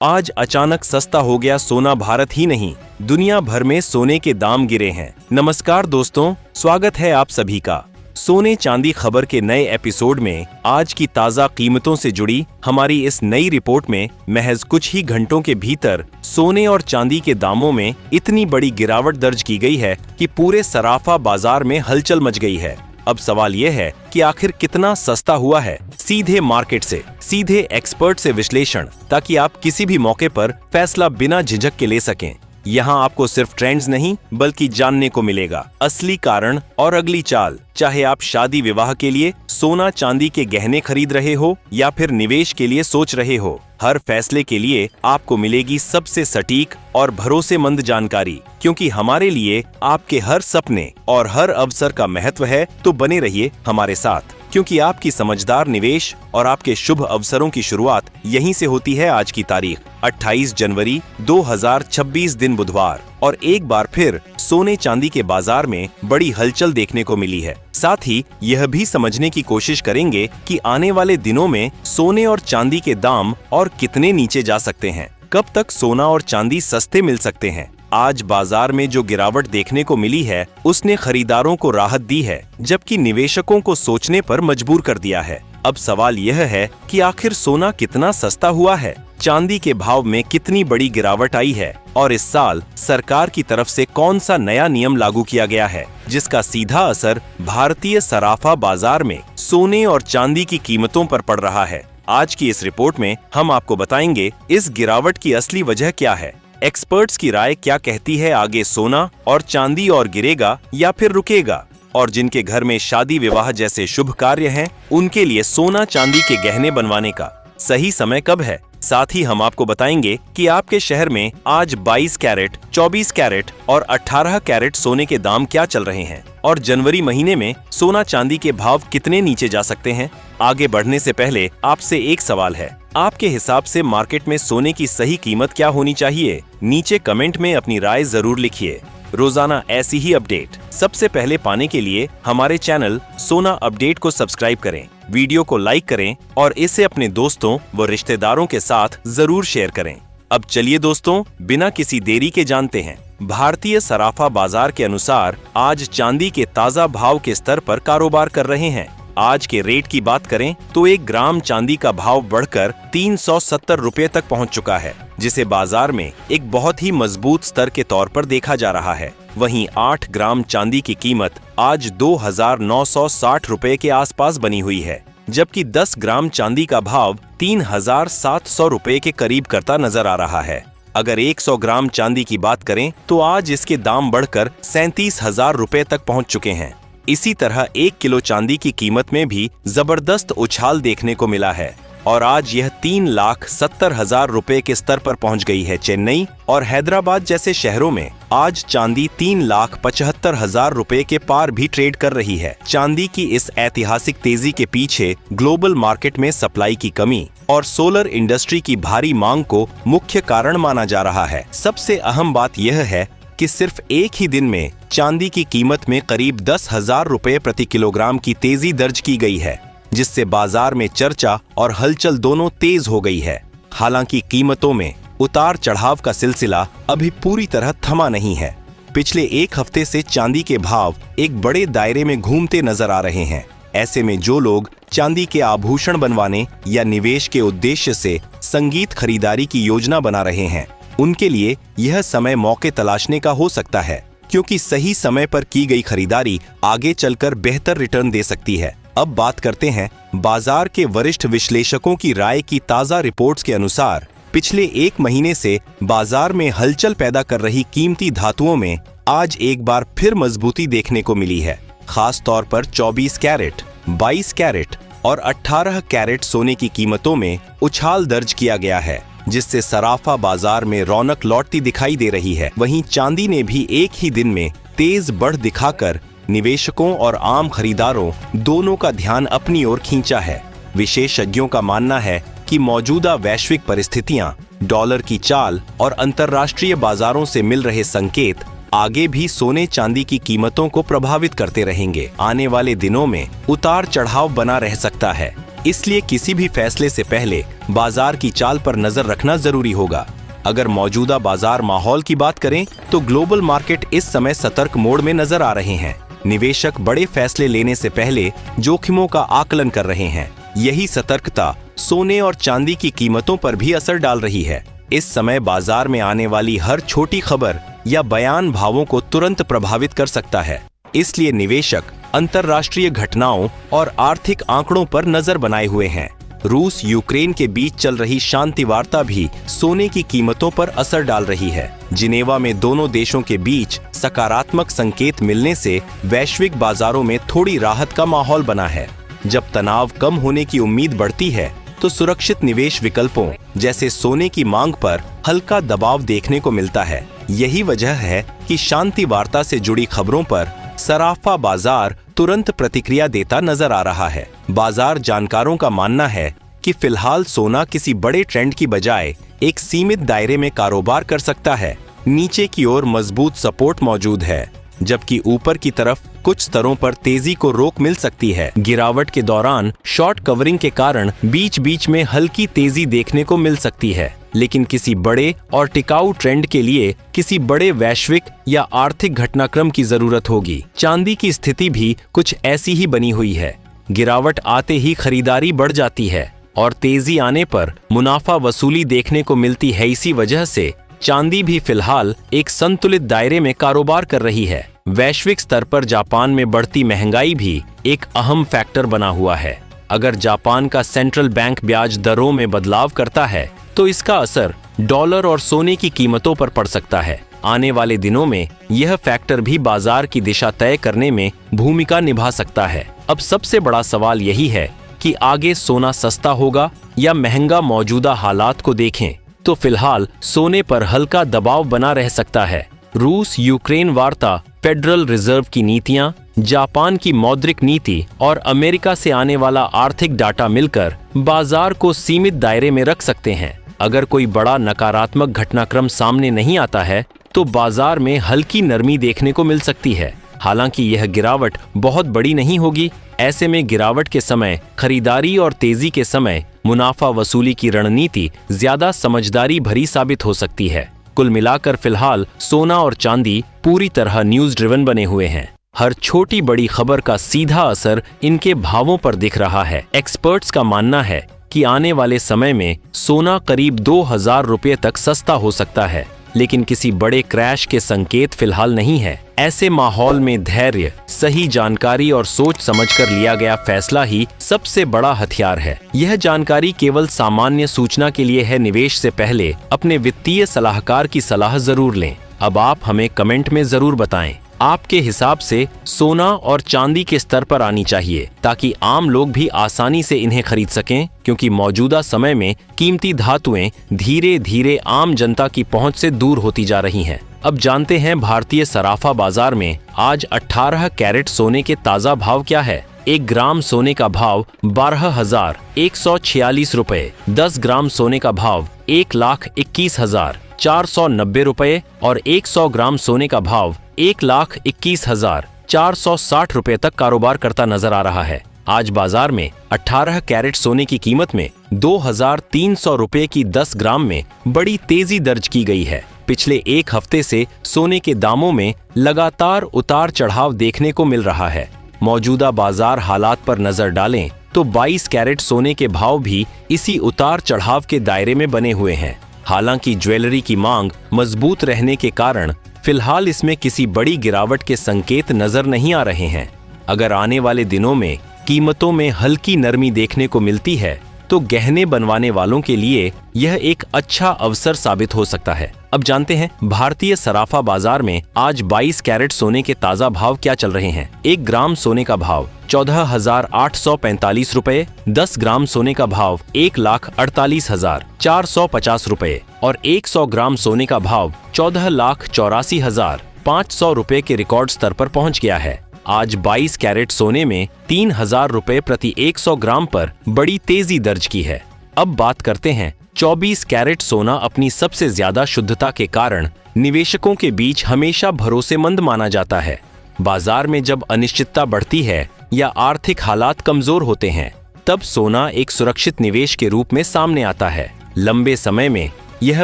आज अचानक सस्ता हो गया सोना। भारत ही नहीं, दुनिया भर में सोने के दाम गिरे हैं। नमस्कार दोस्तों, स्वागत है आप सभी का सोने चांदी खबर के नए एपिसोड में। आज की ताज़ा कीमतों से जुड़ी हमारी इस नई रिपोर्ट में महज कुछ ही घंटों के भीतर सोने और चांदी के दामों में इतनी बड़ी गिरावट दर्ज की गई है कि पूरे सराफा बाजार में हलचल मच गई है। अब सवाल यह है कि आखिर कितना सस्ता हुआ है। सीधे मार्केट से, सीधे एक्सपर्ट से विश्लेषण, ताकि आप किसी भी मौके पर फैसला बिना झिझक के ले सकें। यहाँ आपको सिर्फ ट्रेंड्स नहीं बल्कि जानने को मिलेगा असली कारण और अगली चाल। चाहे आप शादी विवाह के लिए सोना चांदी के गहने खरीद रहे हो या फिर निवेश के लिए सोच रहे हो, हर फैसले के लिए आपको मिलेगी सबसे सटीक और भरोसेमंद जानकारी। क्योंकि हमारे लिए आपके हर सपने और हर अवसर का महत्व है, तो बने रहिए हमारे साथ, क्योंकि आपकी समझदार निवेश और आपके शुभ अवसरों की शुरुआत यहीं से होती है। आज की तारीख 28 जनवरी 2026 दिन बुधवार, और एक बार फिर सोने चांदी के बाजार में बड़ी हलचल देखने को मिली है। साथ ही यह भी समझने की कोशिश करेंगे कि आने वाले दिनों में सोने और चांदी के दाम और कितने नीचे जा सकते हैं। कब तक सोना और चांदी सस्ते मिल सकते हैं। आज बाजार में जो गिरावट देखने को मिली है उसने खरीदारों को राहत दी है, जबकि निवेशकों को सोचने पर मजबूर कर दिया है। अब सवाल यह है कि आखिर सोना कितना सस्ता हुआ है, चांदी के भाव में कितनी बड़ी गिरावट आई है, और इस साल सरकार की तरफ से कौन सा नया नियम लागू किया गया है जिसका सीधा असर भारतीय सराफा बाजार में सोने और चांदी की कीमतों पर पड़ रहा है। आज की इस रिपोर्ट में हम आपको बताएंगे इस गिरावट की असली वजह क्या है, एक्सपर्ट्स की राय क्या कहती है, आगे सोना और चांदी और गिरेगा या फिर रुकेगा, और जिनके घर में शादी विवाह जैसे शुभ कार्य हैं उनके लिए सोना चांदी के गहने बनवाने का सही समय कब है। साथ ही हम आपको बताएंगे कि आपके शहर में आज 22 कैरेट, 24 कैरेट और 18 कैरेट सोने के दाम क्या चल रहे हैं, और जनवरी महीने में सोना चांदी के भाव कितने नीचे जा सकते हैं। आगे बढ़ने से पहले आपसे एक सवाल है, आपके हिसाब से मार्केट में सोने की सही कीमत क्या होनी चाहिए? नीचे कमेंट में अपनी राय जरूर लिखिए। रोजाना ऐसी ही अपडेट सबसे पहले पाने के लिए हमारे चैनल सोना अपडेट को सब्सक्राइब करें, वीडियो को लाइक करें और इसे अपने दोस्तों व रिश्तेदारों के साथ जरूर शेयर करें। अब चलिए दोस्तों, बिना किसी देरी के जानते हैं भारतीय सराफा बाजार के अनुसार आज चांदी के ताजा भाव के स्तर पर कारोबार कर रहे हैं। आज के रेट की बात करें तो 1 ग्राम चांदी का भाव बढ़कर 370 रुपए तक पहुंच चुका है, जिसे बाजार में एक बहुत ही मजबूत स्तर के तौर पर देखा जा रहा है। वहीं 8 ग्राम चांदी की कीमत आज 2960 रुपए के आसपास बनी हुई है, जबकि 10 ग्राम चांदी का भाव 3700 रुपए के करीब करता नजर आ रहा है। अगर 100 ग्राम चांदी की बात करें तो आज इसके दाम बढ़कर 37,000 रुपए तक पहुंच चुके हैं। इसी तरह 1 किलो चांदी की कीमत में भी जबरदस्त उछाल देखने को मिला है, और आज यह 3,70,000 रुपए के स्तर पर पहुंच गई है। चेन्नई और हैदराबाद जैसे शहरों में आज चांदी 3,75,000 रुपए के पार भी ट्रेड कर रही है। चांदी की इस ऐतिहासिक तेजी के पीछे ग्लोबल मार्केट में सप्लाई की कमी और सोलर इंडस्ट्री की भारी मांग को मुख्य कारण माना जा रहा है। सबसे अहम बात यह है कि सिर्फ एक ही दिन में चांदी की कीमत में करीब 10,000 रुपए प्रति किलोग्राम की तेजी दर्ज की गई है, जिससे बाजार में चर्चा और हलचल दोनों तेज हो गई है। हालांकि कीमतों में उतार चढ़ाव का सिलसिला अभी पूरी तरह थमा नहीं है। पिछले एक हफ्ते से चांदी के भाव एक बड़े दायरे में घूमते नजर आ रहे हैं। ऐसे में जो लोग चांदी के आभूषण बनवाने या निवेश के उद्देश्य से संगीत खरीदारी की योजना बना रहे हैं, उनके लिए यह समय मौके तलाशने का हो सकता है, क्योंकि सही समय पर की गई खरीदारी आगे चलकर बेहतर रिटर्न दे सकती है। अब बात करते हैं बाजार के वरिष्ठ विश्लेषकों की राय की। ताजा रिपोर्ट्स के अनुसार पिछले एक महीने से बाजार में हलचल पैदा कर रही कीमती धातुओं में आज एक बार फिर मजबूती देखने को मिली है। खास तौर पर 24 कैरेट, 22 कैरेट और 18 कैरेट सोने की कीमतों में उछाल दर्ज किया गया है, जिससे सराफा बाजार में रौनक लौटती दिखाई दे रही है। वहीं चांदी ने भी एक ही दिन में तेज बढ़ दिखाकर निवेशकों और आम खरीदारों दोनों का ध्यान अपनी ओर खींचा है। विशेषज्ञों का मानना है कि मौजूदा वैश्विक परिस्थितियां, डॉलर की चाल और अंतर्राष्ट्रीय बाजारों से मिल रहे संकेत आगे भी सोने चांदी की कीमतों को प्रभावित करते रहेंगे। आने वाले दिनों में उतार चढ़ाव बना रह सकता है। इसलिए किसी भी फैसले से पहले बाजार की चाल पर नजर रखना जरूरी होगा। अगर मौजूदा बाजार माहौल की बात करें तो ग्लोबल मार्केट इस समय सतर्क मोड में नजर आ रहे हैं। निवेशक बड़े फैसले लेने से पहले जोखिमों का आकलन कर रहे हैं। यही सतर्कता सोने और चांदी की कीमतों पर भी असर डाल रही है। इस समय बाजार में आने वाली हर छोटी खबर या बयान भावों को तुरंत प्रभावित कर सकता है। इसलिए निवेशक अंतर्राष्ट्रीय घटनाओं और आर्थिक आंकड़ों पर नजर बनाए हुए हैं। रूस यूक्रेन के बीच चल रही शांति वार्ता भी सोने की कीमतों पर असर डाल रही है। जिनेवा में दोनों देशों के बीच सकारात्मक संकेत मिलने से वैश्विक बाजारों में थोड़ी राहत का माहौल बना है। जब तनाव कम होने की उम्मीद बढ़ती है तो सुरक्षित निवेश विकल्पों जैसे सोने की मांग पर हल्का दबाव देखने को मिलता है। यही वजह है कि शांति वार्ता से जुड़ी खबरों पर सराफा बाजार तुरंत प्रतिक्रिया देता नजर आ रहा है। बाजार जानकारों का मानना है कि फिलहाल सोना किसी बड़े ट्रेंड की बजाय एक सीमित दायरे में कारोबार कर सकता है। नीचे की ओर मजबूत सपोर्ट मौजूद है, जबकि ऊपर की तरफ कुछ स्तरों पर तेजी को रोक मिल सकती है। गिरावट के दौरान शॉर्ट कवरिंग के कारण बीच बीच में हल्की तेजी देखने को मिल सकती है, लेकिन किसी बड़े और टिकाऊ ट्रेंड के लिए किसी बड़े वैश्विक या आर्थिक घटनाक्रम की जरूरत होगी। चांदी की स्थिति भी कुछ ऐसी ही बनी हुई है। गिरावट आते ही खरीदारी बढ़ जाती है और तेजी आने पर मुनाफा वसूली देखने को मिलती है। इसी वजह से चांदी भी फिलहाल एक संतुलित दायरे में कारोबार कर रही है। वैश्विक स्तर पर जापान में बढ़ती महंगाई भी एक अहम फैक्टर बना हुआ है। अगर जापान का सेंट्रल बैंक ब्याज दरों में बदलाव करता है तो इसका असर डॉलर और सोने की कीमतों पर पड़ सकता है। आने वाले दिनों में यह फैक्टर भी बाजार की दिशा तय करने में भूमिका निभा सकता है। अब सबसे बड़ा सवाल यही है कि आगे सोना सस्ता होगा या महंगा। मौजूदा हालात को देखें तो फिलहाल सोने पर हल्का दबाव बना रह सकता है। रूस यूक्रेन वार्ता, फेडरल रिजर्व की नीतियां, जापान की मौद्रिक नीति और अमेरिका से आने वाला आर्थिक डाटा मिलकर बाजार को सीमित दायरे में रख सकते हैं। अगर कोई बड़ा नकारात्मक घटनाक्रम सामने नहीं आता है तो बाजार में हल्की नरमी देखने को मिल सकती है। हालांकि यह गिरावट बहुत बड़ी नहीं होगी। ऐसे में गिरावट के समय खरीदारी और तेजी के समय मुनाफा वसूली की रणनीति ज्यादा समझदारी भरी साबित हो सकती है। कुल मिलाकर फिलहाल सोना और चांदी पूरी तरह न्यूज ड्रिवन बने हुए हैं। हर छोटी बड़ी खबर का सीधा असर इनके भावों पर दिख रहा है। एक्सपर्ट्स का मानना है कि आने वाले समय में सोना करीब 2000 रुपये तक सस्ता हो सकता है, लेकिन किसी बड़े क्रैश के संकेत फिलहाल नहीं है। ऐसे माहौल में धैर्य, सही जानकारी और सोच समझकर लिया गया फैसला ही सबसे बड़ा हथियार है। यह जानकारी केवल सामान्य सूचना के लिए है। निवेश से पहले अपने वित्तीय सलाहकार की सलाह जरूर लें। अब आप हमें कमेंट में जरूर बताएं, आपके हिसाब से सोना और चांदी के स्तर पर आनी चाहिए ताकि आम लोग भी आसानी से इन्हें खरीद सकें, क्योंकि मौजूदा समय में कीमती धातुएं धीरे धीरे आम जनता की पहुंच से दूर होती जा रही हैं। अब जानते हैं भारतीय सराफा बाजार में आज 18 कैरेट सोने के ताजा भाव क्या है। 1 ग्राम सोने का भाव 12,146 रुपए, 10 ग्राम सोने का भाव 1,21,490 रुपए और 100 ग्राम सोने का भाव 1,21,460 रुपए तक कारोबार करता नजर आ रहा है। आज बाजार में 18 कैरेट सोने की कीमत में 2,300 रुपए की 10 ग्राम में बड़ी तेजी दर्ज की गई है। पिछले एक हफ्ते से सोने के दामों में लगातार उतार चढ़ाव देखने को मिल रहा है। मौजूदा बाजार हालात पर नजर डालें तो 22 कैरेट सोने के भाव भी इसी उतार चढ़ाव के दायरे में बने हुए हैं। हालांकि ज्वेलरी की मांग मजबूत रहने के कारण फिलहाल इसमें किसी बड़ी गिरावट के संकेत नजर नहीं आ रहे हैं। अगर आने वाले दिनों में कीमतों में हल्की नरमी देखने को मिलती है तो गहने बनवाने वालों के लिए यह एक अच्छा अवसर साबित हो सकता है। अब जानते हैं भारतीय सराफा बाजार में आज 22 कैरेट सोने के ताजा भाव क्या चल रहे हैं। 1 ग्राम सोने का भाव 14,845 रुपए, 10 ग्राम सोने का भाव 1,48,450 रुपए और 100 ग्राम सोने का भाव 14,84,500 रुपए के रिकॉर्ड स्तर पर पहुंच गया है। आज 22 कैरेट सोने में 3,000 रुपए प्रति 100 ग्राम पर बड़ी तेजी दर्ज की है। अब बात करते हैं 24 कैरेट सोना अपनी सबसे ज्यादा शुद्धता के कारण निवेशकों के बीच हमेशा भरोसेमंद माना जाता है। बाजार में जब अनिश्चितता बढ़ती है या आर्थिक हालात कमजोर होते हैं तब सोना एक सुरक्षित निवेश के रूप में सामने आता है। लंबे समय में यह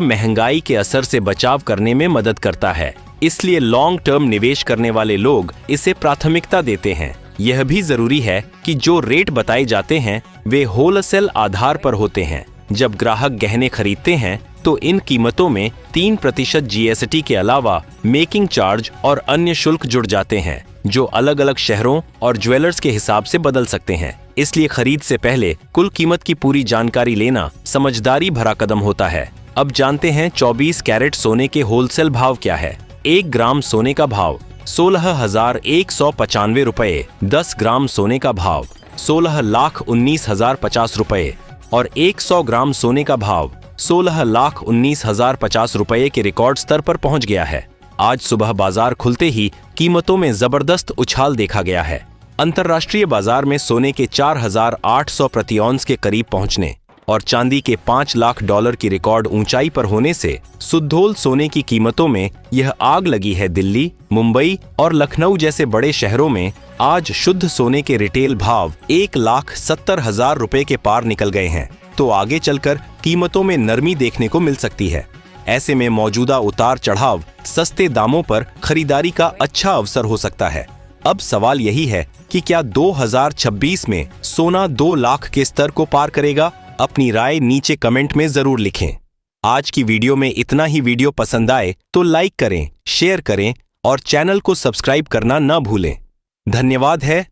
महंगाई के असर से बचाव करने में मदद करता है, इसलिए लॉन्ग टर्म निवेश करने वाले लोग इसे प्राथमिकता देते हैं। यह भी जरूरी है कि जो रेट बताए जाते हैं वे होलसेल आधार पर होते हैं। जब ग्राहक गहने खरीदते हैं तो इन कीमतों में 3% GST के अलावा मेकिंग चार्ज और अन्य शुल्क जुड़ जाते हैं, जो अलग अलग शहरों और ज्वेलर्स के हिसाब से बदल सकते हैं। इसलिए खरीद से पहले कुल कीमत की पूरी जानकारी लेना समझदारी भरा कदम होता है। अब जानते हैं 24 कैरेट सोने के होलसेल भाव क्या है। 1 ग्राम सोने का भाव 16,195 रुपए, 10 ग्राम सोने का भाव 16,19,050 रुपए और 100 ग्राम सोने का भाव 16,19,050 रुपए के रिकॉर्ड स्तर पर पहुंच गया है। आज सुबह बाजार खुलते ही कीमतों में जबरदस्त उछाल देखा गया है। अंतर्राष्ट्रीय बाजार में सोने के 4,800 प्रति औंस के करीब पहुंचने और चांदी के $5 लाख की रिकॉर्ड ऊंचाई पर होने से सुद्धोल सोने की कीमतों में यह आग लगी है। दिल्ली, मुंबई और लखनऊ जैसे बड़े शहरों में आज शुद्ध सोने के रिटेल भाव 1,70,000 रुपए के पार निकल गए हैं, तो आगे चलकर कीमतों में नरमी देखने को मिल सकती है। ऐसे में मौजूदा उतार चढ़ाव सस्ते दामों पर खरीदारी का अच्छा अवसर हो सकता है। अब सवाल यही है कि क्या 2026 में सोना 2 लाख के स्तर को पार करेगा? अपनी राय नीचे कमेंट में जरूर लिखें। आज की वीडियो में इतना ही। वीडियो पसंद आए तो लाइक करें, शेयर करें और चैनल को सब्सक्राइब करना न भूलें। धन्यवाद है।